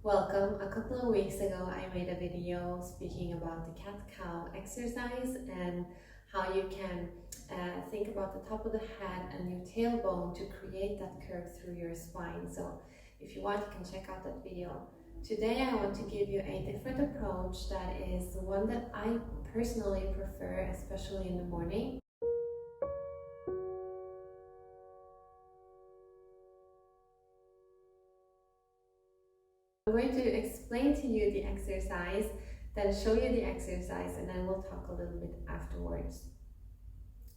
Welcome. A couple of weeks ago I made a video speaking about the cat-cow exercise and how you can think about the top of the head and your tailbone to create that curve through your spine. So if you want, you can check out that video. Today I want to give you a different approach that is one that I personally prefer, especially in the morning. I'm going to explain to you the exercise, then show you the exercise, and then we'll talk a little bit afterwards.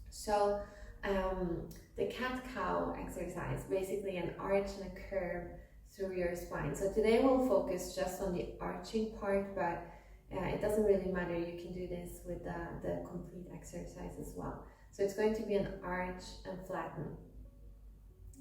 So the cat-cow exercise, basically an arch and a curve through your spine. So today we'll focus just on the arching part, but it doesn't really matter. You can do this with the complete exercise as well. So it's going to be an arch and flatten.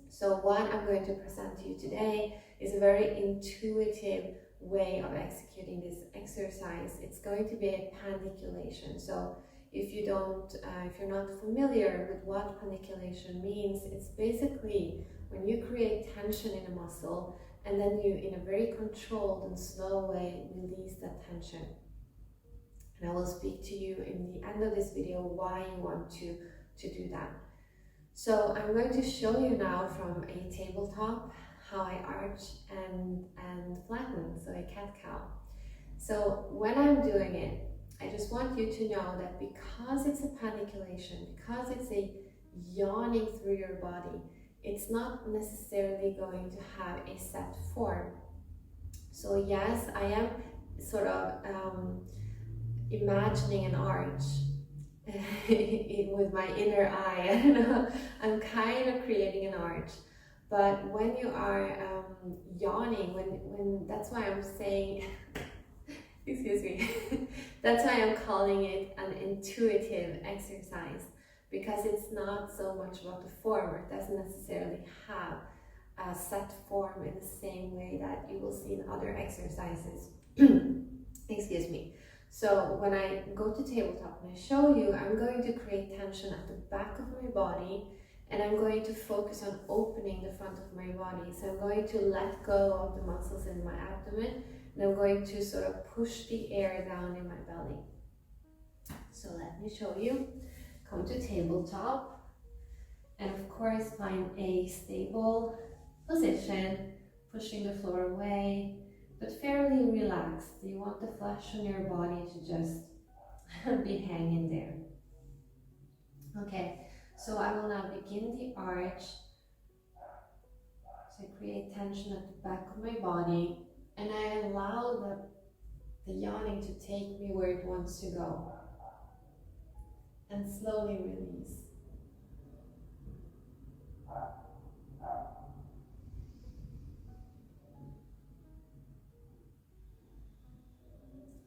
So what I'm going to present to you today is a very intuitive way of executing this exercise. It's going to be a pandiculation. So if you're not familiar with what pandiculation means, it's basically when you create tension in a muscle and then you, in a very controlled and slow way, release that tension. And I will speak to you in the end of this video why you want to do that. So I'm going to show you now from a tabletop how I arch and flatten, so a cat-cow. So when I'm doing it, I just want you to know that because it's a pandiculation, because it's a yawning through your body, it's not necessarily going to have a set form. So yes, I am sort of imagining an arch with my inner eye. I don't know, I'm kind of creating an arch. But when you are yawning, when that's why I'm saying, excuse me, that's why I'm calling it an intuitive exercise, because it's not so much about the form, or it doesn't necessarily have a set form in the same way that you will see in other exercises. Excuse me. So when I go to tabletop and I show you, I'm going to create tension at the back of my body, and I'm going to focus on opening the front of my body. So I'm going to let go of the muscles in my abdomen, and I'm going to sort of push the air down in my belly. So let me show you. Come to tabletop, and of course find a stable position, pushing the floor away, but fairly relaxed. You want the flesh on your body to just be hanging there. Okay, so I will now begin the arch. So I create tension at the back of my body, and I allow the yawning to take me where it wants to go. And slowly release.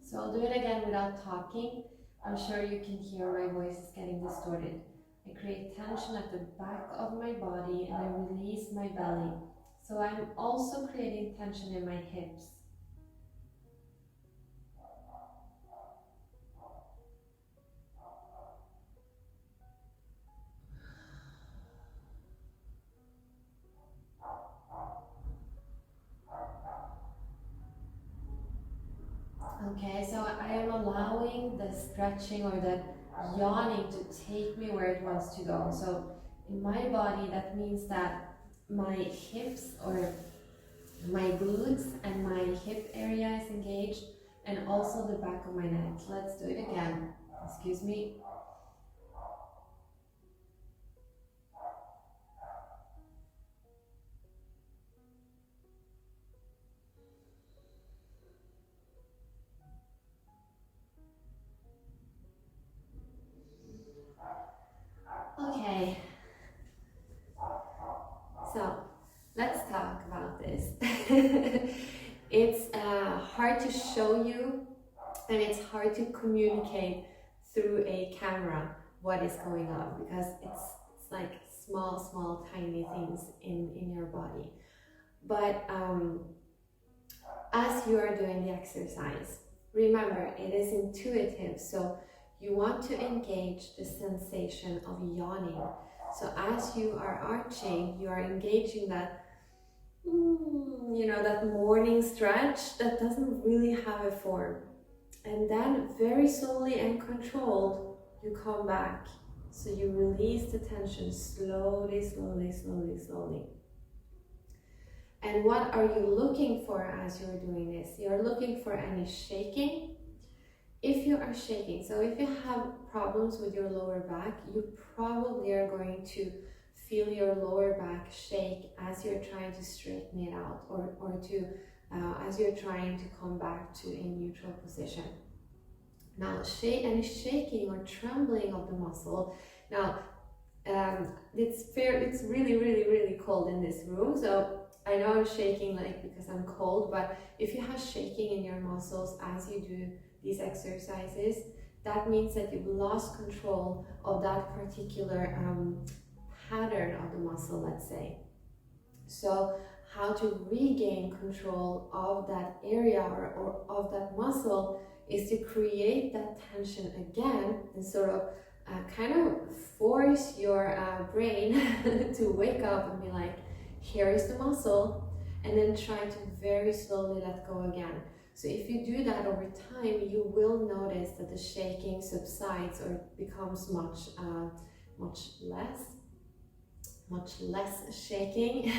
So I'll do it again without talking. I'm sure you can hear my voice is getting distorted. I create tension at the back of my body and I release my belly. So I'm also creating tension in my hips. Okay, so I am allowing the stretching or the yawning to take me where it wants to go. So in my body, that means that my hips or my glutes and my hip area is engaged, and also the back of my neck. Let's do it again. Excuse me. Okay, so let's talk about this. It's hard to show you, and it's hard to communicate through a camera what is going on, because it's like small tiny things in your body. But as you are doing the exercise, remember it is intuitive, so you want to engage the sensation of yawning. So as you are arching, you are engaging that that morning stretch that doesn't really have a form. And then very slowly and controlled, you come back. So you release the tension slowly, slowly, slowly, slowly. And what are you looking for as you're doing this? You're looking for any shaking. If you are shaking, so if you have problems with your lower back, you probably are going to feel your lower back shake as you're trying to straighten it out, or as you're trying to come back to a neutral position. Now, any shaking or trembling of the muscle. Now, it's really, really, really cold in this room, so I know I'm shaking because I'm cold, but if you have shaking in your muscles as you do these exercises, that means that you've lost control of that particular pattern of the muscle, let's say. So how to regain control of that area or of that muscle is to create that tension again and sort of kind of force your brain to wake up and be like, here is the muscle, and then try to very slowly let go again. So if you do that over time, you will notice that the shaking subsides or becomes much less shaking.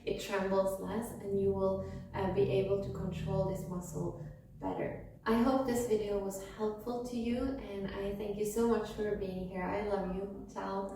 It trembles less, and you will be able to control this muscle better. I hope this video was helpful to you, and I thank you so much for being here. I love you. Ciao.